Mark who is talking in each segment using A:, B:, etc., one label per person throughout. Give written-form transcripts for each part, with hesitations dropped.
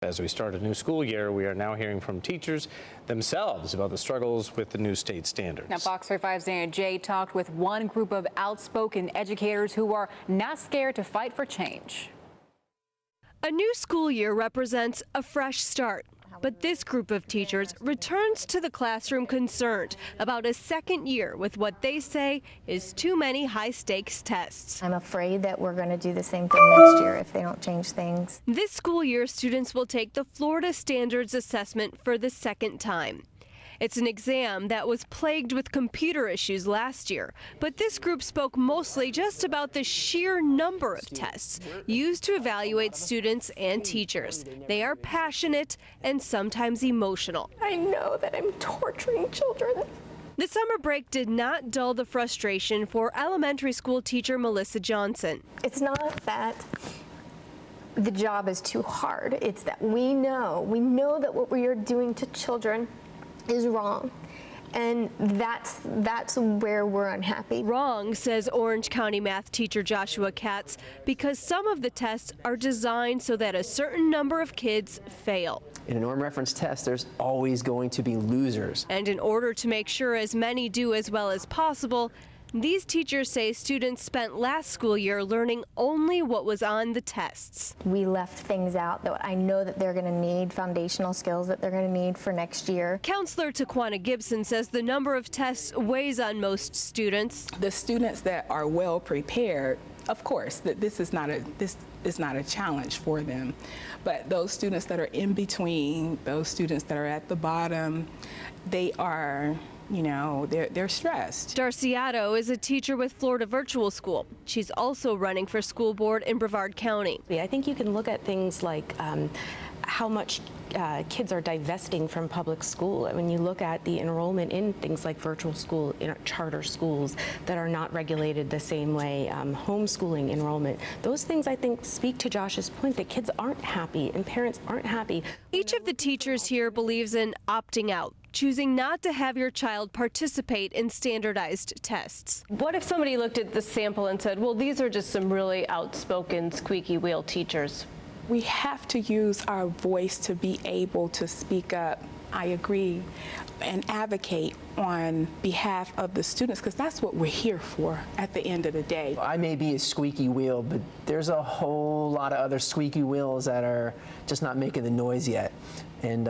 A: As we start a new school year, we are now hearing from teachers themselves about the struggles with the new state standards.
B: Now, Fox 35's Dana J talked with one group of outspoken educators who are not scared to fight for change.
C: A new school year represents a fresh start. But this group of teachers returns to the classroom concerned about a second year with what they say is too many high-stakes tests.
D: I'm afraid that we're going to do the same thing next year if they don't change things.
C: This school year, students will take the Florida Standards Assessment for the second time. It's an exam that was plagued with computer issues last year, but this group spoke mostly just about the sheer number of tests used to evaluate students and teachers. They are passionate and sometimes emotional.
D: I know that I'm torturing children.
C: The summer break did not dull the frustration for elementary school teacher Melissa Johnson.
D: It's not that the job is too hard. It's that we know that what we are doing to children is wrong, and that's where we're unhappy.
C: Wrong, says Orange County math teacher Joshua Katz, because some of the tests are designed so that a certain number of kids fail.
E: In a norm reference test, there's always going to be losers.
C: And in order to make sure as many do as well as possible, these teachers say students spent last school year learning only what was on the tests.
D: We left things out that I know that they're going to need, foundational skills that they're going to need for next year.
C: Counselor Taquana Gibson says the number of tests weighs on most students.
F: The students that are well prepared, of course, that this is not a challenge for them. But those students that are in between, those students that are at the bottom, they are, they're stressed.
C: Darciato is a teacher with Florida Virtual School. She's also running for school board in Brevard County.
G: I think you can look at things like how much kids are divesting from public school. When you look at the enrollment in things like virtual school, in charter schools that are not regulated the same way, homeschooling enrollment, those things I think speak to Josh's point that kids aren't happy and parents aren't happy.
C: Each of the teachers here believes in opting out, choosing not to have your child participate in standardized tests. What if somebody looked at the sample and said, well, these are just some really outspoken, squeaky wheel teachers?
F: We have to use our voice to be able to speak up, I agree, and advocate on behalf of the students, because that's what we're here for at the end of the day.
E: I may be a squeaky wheel, but there's a whole lot of other squeaky wheels that are just not making the noise yet. And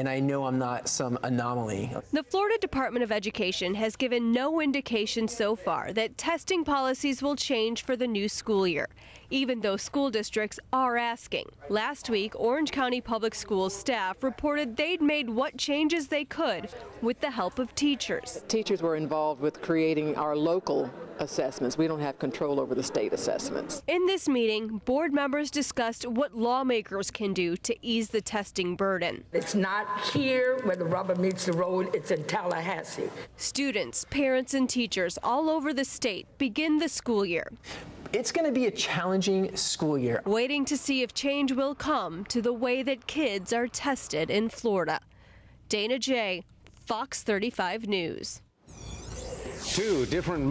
E: I know I'm not some anomaly.
C: The Florida Department of Education has given no indication so far that testing policies will change for the new school year, even though school districts are asking. Last week, Orange County Public Schools staff reported they'd made what changes they could with the help of teachers.
H: Teachers were involved with creating our local assessments. We don't have control over the state assessments.
C: In this meeting, board members discussed what lawmakers can do to ease the testing burden.
I: It's not here where the rubber meets the road, it's in Tallahassee.
C: Students, parents, and teachers all over the state begin the school year.
E: It's going to be a challenging school year.
C: Waiting to see if change will come to the way that kids are tested in Florida. Dana J., Fox 35 News.
A: Two different